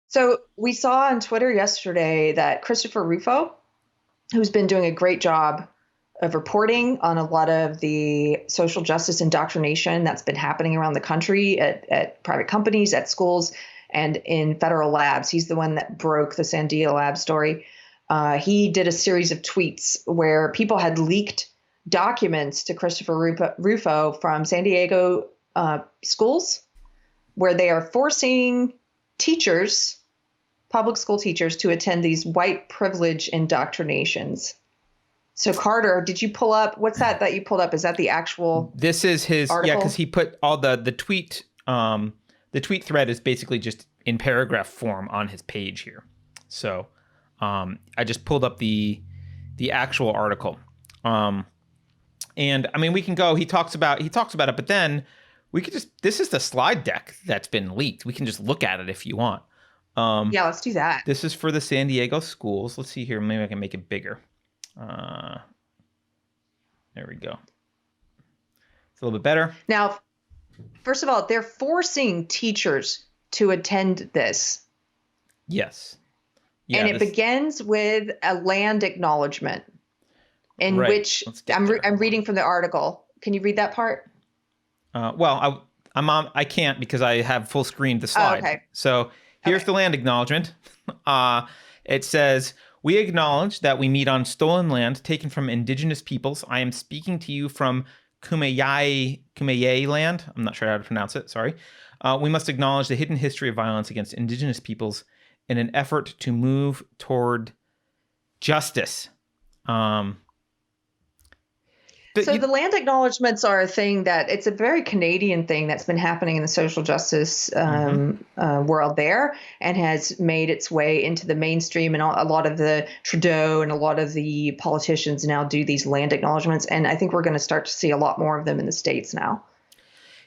So we saw on Twitter yesterday that Christopher Rufo, who's been doing a great job of reporting on a lot of the social justice indoctrination that's been happening around the country at private companies, at schools, and in federal labs. He's the one that broke the Sandia Lab story. He did a series of tweets where people had leaked documents to Christopher Rufo from San Diego schools, where they are forcing teachers, public school teachers, to attend these white privilege indoctrinations. So Carter, did you pull up, what's that you pulled up? Is that the actual This is his article? Yeah, because he put all the tweet thread is basically just in paragraph form on his page here. So I just pulled up the actual article. And I mean, we can go, he talks about it, but then we could just, this is the slide deck that's been leaked. We can just look at it if you want. Yeah, let's do that. This is for the San Diego schools. Let's see here. Maybe I can make it bigger. There we go. It's a little bit better. Now, first of all, they're forcing teachers to attend this. Yes. Yeah, and it begins with a land acknowledgement in which I'm reading from the article. Can you read that part? Well, I can't because I have full screen the slide. Oh, okay. So here's the land acknowledgement. It says, "We acknowledge that we meet on stolen land taken from indigenous peoples. I am speaking to you from Kumeyaay land." I'm not sure how to pronounce it. Sorry. "We must acknowledge the hidden history of violence against indigenous peoples in an effort to move toward justice." The land acknowledgements are a thing that it's a very Canadian thing that's been happening in the social justice world there, and has made its way into the mainstream. And a lot of the Trudeau and a lot of the politicians now do these land acknowledgements. And I think we're going to start to see a lot more of them in the States now.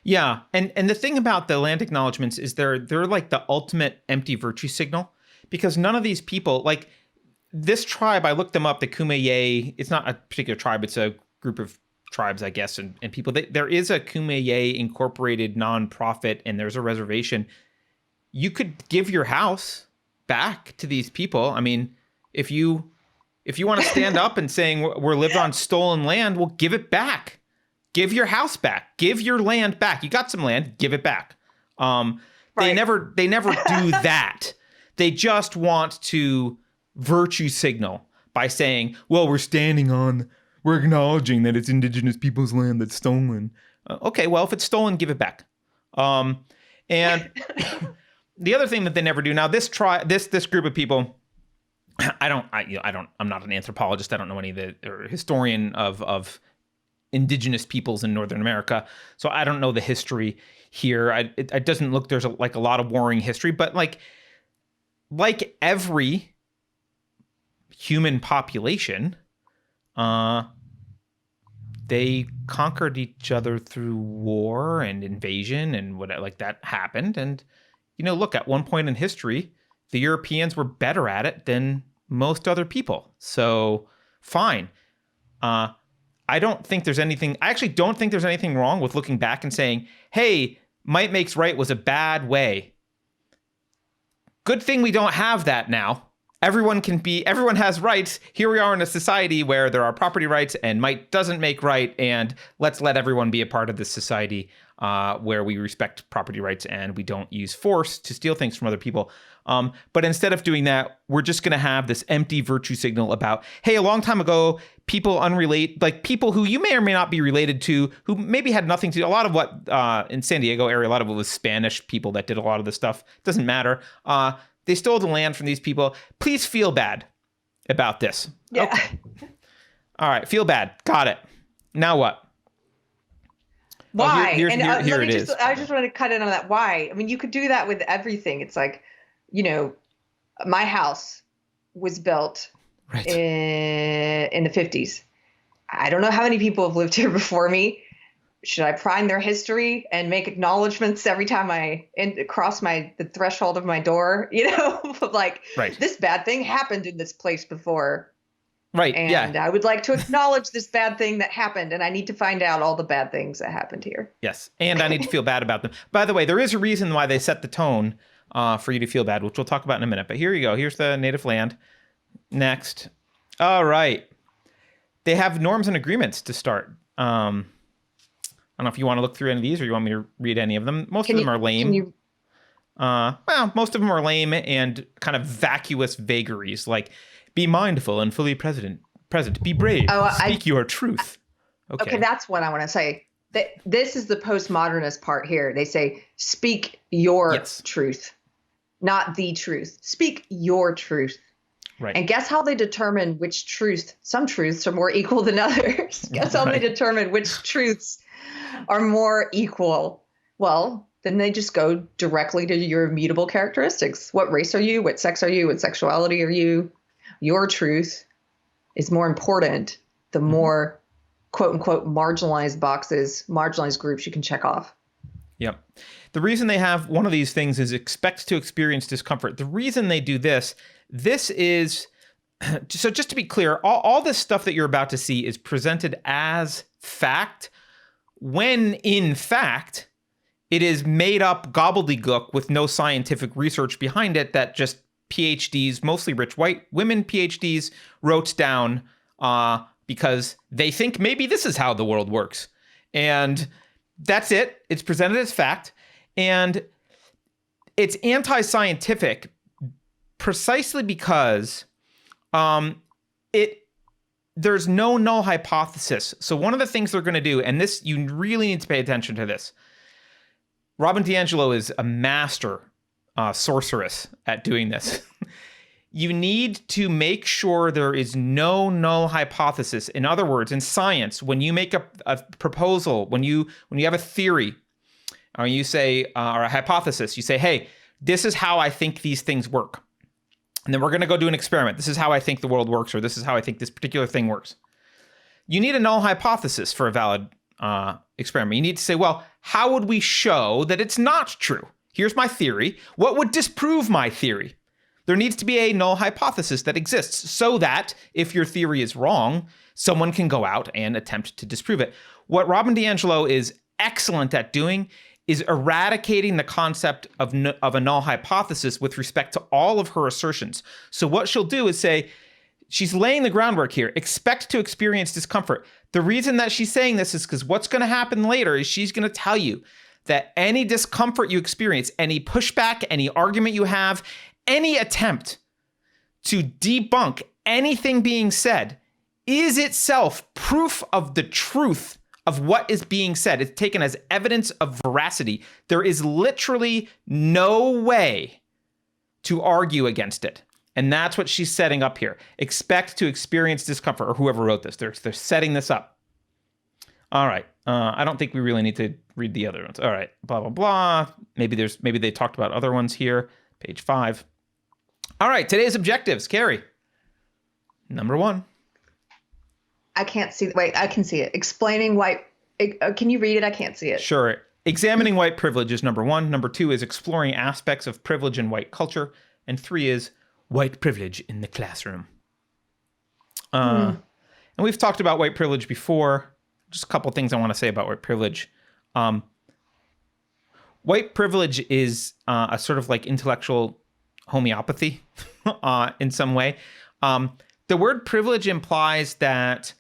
Yeah. And the thing about the land acknowledgements is they're like the ultimate empty virtue signal, because none of these people, like this tribe, I looked them up, the Kumeyaay, it's not a particular tribe, it's a group of tribes, I guess, and people. There is a Kumeyaay incorporated nonprofit, and there's a reservation. You could give your house back to these people. I mean, if you want to stand up and saying we're lived on stolen land, well, give it back. Give your house back. Give your land back. You got some land, give it back. They never do that. They just want to virtue signal by saying, well, we're acknowledging that it's indigenous people's land that's stolen. Okay, well, if it's stolen, give it back. And the other thing that they never do now, this group of people, I'm not an anthropologist. I don't know any of or historian of indigenous peoples in Northern America, so I don't know the history here. It doesn't look there's a lot of warring history, but like every human population, they conquered each other through war and invasion, and what like that happened. And look, at one point in history, the Europeans were better at it than most other people. So fine. I actually don't think there's anything wrong with looking back and saying, hey, might makes right was a bad way. Good thing we don't have that now. Everyone has rights. Here we are in a society where there are property rights, and might doesn't make right. And let's let everyone be a part of this society where we respect property rights and we don't use force to steal things from other people. But instead of doing that, we're just going to have this empty virtue signal about, hey, a long time ago, people people who you may or may not be related to, who maybe had nothing to do. A lot of what in San Diego area, a lot of it was Spanish people that did a lot of this stuff. Doesn't matter. They stole the land from these people. Please feel bad about this. Yeah. Okay. All right. Feel bad. Got it. Now what? Why? Here it is. I just want to cut in on that. Why? I mean, you could do that with everything. It's like, my house was built in the 50s. I don't know how many people have lived here before me. Should I prime their history and make acknowledgments every time I cross the threshold of my door? Like, this bad thing happened in this place before. Right. And Yeah. I would like to acknowledge this bad thing that happened, and I need to find out all the bad things that happened here. Yes. And I need to feel bad about them. By the way, there is a reason why they set the tone for you to feel bad, which we'll talk about in a minute. But here you go. Here's the native land. Next. All right. They have norms and agreements to start. I don't know if you want to look through any of these or you want me to read any of them. Most of them are lame. Well, most of them are lame and kind of vacuous vagaries, like be mindful and fully present. Be brave. Speak your truth. Okay, that's what I want to say. This is the postmodernist part here. They say, speak your truth, not the truth. Speak your truth. Right. And guess how they determine which truth? Some truths are more equal than others. Guess how they determine which truths are more equal? Well, then they just go directly to your immutable characteristics. What race are you? What sex are you? What sexuality are you? Your truth is more important the more quote unquote marginalized boxes, marginalized groups you can check off. Yep. The reason they have one of these things is expect to experience discomfort. The reason they do this is, so just to be clear, all this stuff that you're about to see is presented as fact, when in fact, it is made up gobbledygook with no scientific research behind it that just PhDs, mostly rich white women PhDs, wrote down because they think maybe this is how the world works. And that's it. It's presented as fact. And it's anti-scientific precisely because there's no null hypothesis. So one of the things they're going to do, and this, you really need to pay attention to this. Robin DiAngelo is a master sorceress at doing this. You need to make sure there is no null hypothesis. In other words, in science, when you make a proposal, when you have a theory, or you say, or a hypothesis, you say, hey, this is how I think these things work. And then we're going to go do an experiment. This is how I think the world works, or this is how I think this particular thing works. You need a null hypothesis for a valid experiment. You need to say, well, how would we show that it's not true? Here's my theory. What would disprove my theory? There needs to be a null hypothesis that exists so that if your theory is wrong, someone can go out and attempt to disprove it. What Robin DiAngelo is excellent at doing is eradicating the concept of a null hypothesis with respect to all of her assertions. So what she'll do is say, she's laying the groundwork here. Expect to experience discomfort. The reason that she's saying this is because what's going to happen later is she's going to tell you that any discomfort you experience, any pushback, any argument you have, any attempt to debunk anything being said is itself proof of the truth of what is being said. It's taken as evidence of veracity. There is literally no way to argue against it. And that's what she's setting up here. Expect to experience discomfort, or whoever wrote this. They're setting this up. All right. I don't think we really need to read the other ones. All right. Blah, blah, blah. Maybe they talked about other ones here. Page 5. All right. Today's objectives. Carrie. Number 1. I can't see. Wait, I can see it. Explaining white. Can you read it? I can't see it. Sure. Examining white privilege is number 1. Number 2 is exploring aspects of privilege in white culture. And 3 is white privilege in the classroom. And we've talked about white privilege before. Just a couple things I want to say about white privilege. White privilege is a sort of like intellectual homeopathy in some way. The word privilege implies that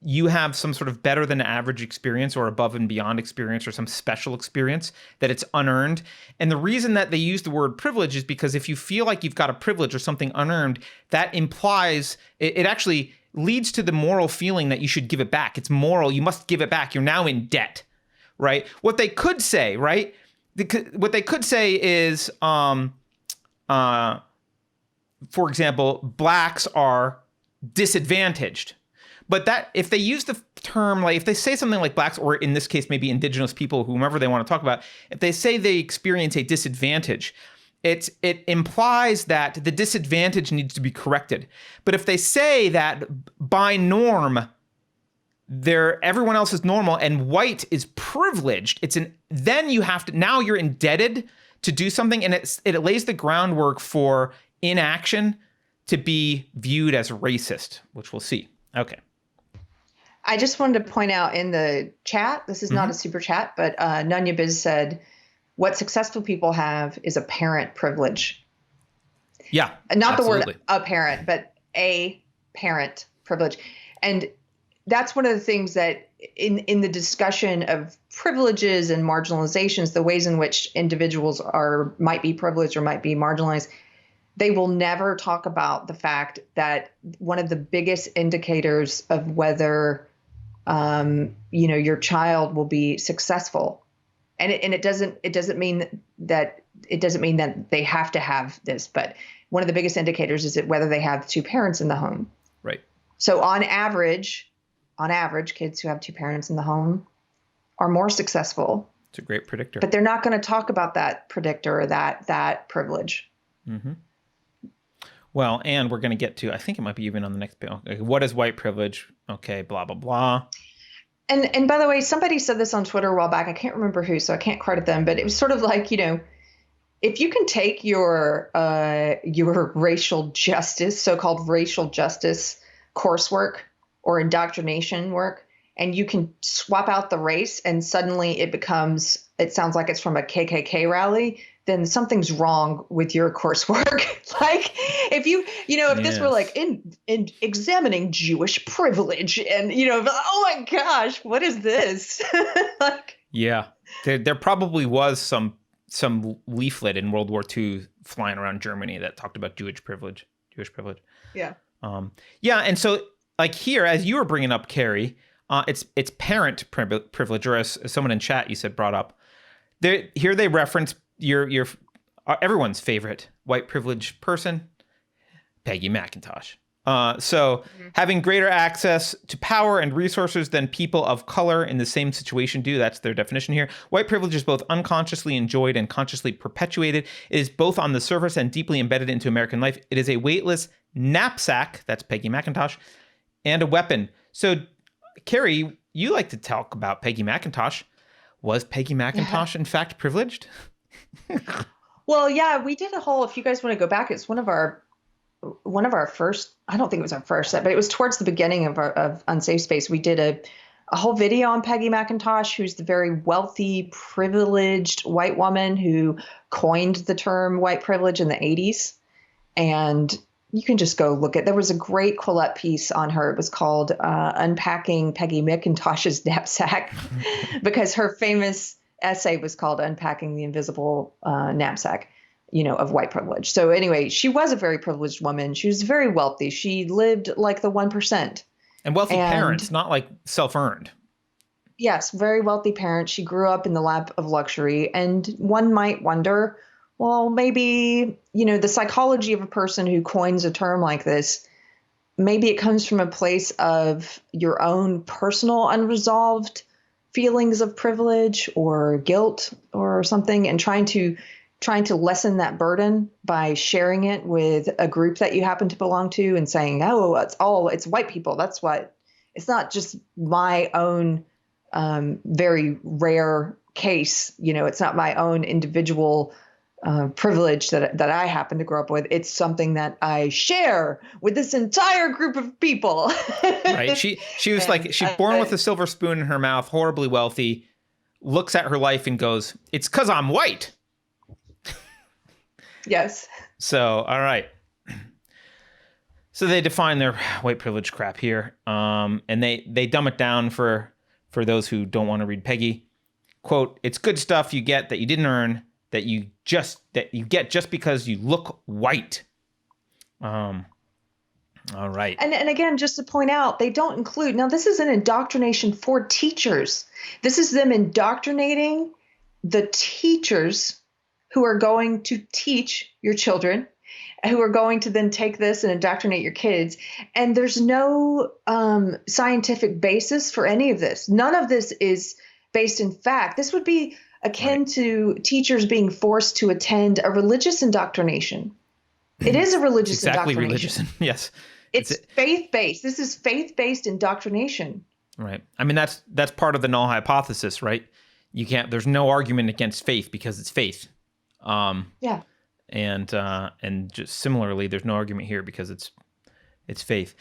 you have some sort of better than average experience or above and beyond experience or some special experience, that it's unearned. And the reason that they use the word privilege is because if you feel like you've got a privilege or something unearned, that implies, it actually leads to the moral feeling that you should give it back. It's moral. You must give it back. You're now in debt, right? What they could say, right? What they could say is, for example, blacks are disadvantaged. But that, if they use the term, like if they say something like blacks, or in this case, maybe indigenous people, whomever they want to talk about, if they say they experience a disadvantage, it implies that the disadvantage needs to be corrected. But if they say that by norm, everyone else is normal and white is privileged, then you have to, now you're indebted to do something, and it lays the groundwork for inaction to be viewed as racist, which we'll see. Okay. I just wanted to point out in the chat, this is not a super chat, but Nunya Biz said, what successful people have is a parent privilege. Yeah. Not absolutely. the word a parent, but a parent privilege. And that's one of the things that in the discussion of privileges and marginalizations, the ways in which individuals might be privileged or might be marginalized, they will never talk about the fact that one of the biggest indicators of whether your child will be successful, and it doesn't mean that they have to have this, but one of the biggest indicators is that whether they have two parents in the home. Right. So on average, kids who have two parents in the home are more successful. It's a great predictor. But they're not going to talk about that predictor or that privilege. Mm-hmm. Well, and we're going to get to, I think it might be even on the next bill. Okay, what is white privilege? Okay, blah, blah, blah. And by the way, somebody said this on Twitter a while back. I can't remember who, so I can't credit them. But it was sort of like, if you can take your racial justice, so-called racial justice coursework or indoctrination work, and you can swap out the race and suddenly it sounds like it's from a KKK rally, then something's wrong with your coursework. Like if this were like in examining Jewish privilege and, oh my gosh, what is this? Like, yeah, there probably was some leaflet in World War II flying around Germany that talked about Jewish privilege. Yeah. Yeah. And so like here, as you were bringing up, Carrie, it's parent privilege, or as someone in chat you said brought up. Here they reference your everyone's favorite white privileged person, Peggy McIntosh. Having greater access to power and resources than people of color in the same situation do. That's their definition here. White privilege is both unconsciously enjoyed and consciously perpetuated. It is both on the surface and deeply embedded into American life. It is a weightless knapsack, that's Peggy McIntosh, and a weapon. So, Carrie, you like to talk about Peggy McIntosh. Was Peggy McIntosh, in fact, privileged? Well, yeah, we did a whole, if you guys want to go back, it's one of our first, I don't think it was our first set, but it was towards the beginning of Unsafe Space. We did a whole video on Peggy McIntosh, who's the very wealthy, privileged white woman who coined the term white privilege in the 80s. And you can just go look at, there was a great Quillette piece on her. It was called Unpacking Peggy McIntosh's Knapsack, because her famous essay was called Unpacking the Invisible Knapsack, of white privilege. So anyway, she was a very privileged woman. She was very wealthy. She lived like the 1%. And wealthy parents, not like self-earned. Yes, very wealthy parents. She grew up in the lap of luxury. And one might wonder, well, maybe, the psychology of a person who coins a term like this, maybe it comes from a place of your own personal unresolved feelings of privilege or guilt or something, and trying to lessen that burden by sharing it with a group that you happen to belong to and saying, oh, it's white people. That's what, it's not just my own very rare case. It's not my own individual privilege that I happen to grow up with. It's something that I share with this entire group of people. Right. She was she's born with a silver spoon in her mouth, horribly wealthy, looks at her life and goes, it's 'cause I'm white. Yes. So, all right. So they define their white privilege crap here. And they dumb it down for those who don't want to read Peggy. Quote, it's good stuff you get that you didn't earn, that you get just because you look white. All right. And again, just to point out, they don't include, now this is an indoctrination for teachers. This is them indoctrinating the teachers who are going to teach your children, who are going to then take this and indoctrinate your kids. And there's no scientific basis for any of this. None of this is based in fact. This would be akin to teachers being forced to attend a religious indoctrination. It is a religious exactly indoctrination. Religious. Yes. It's faith-based. This is faith-based indoctrination. Right. I mean, that's part of the null hypothesis, right? There's no argument against faith because it's faith. Yeah. And just similarly, there's no argument here because it's faith.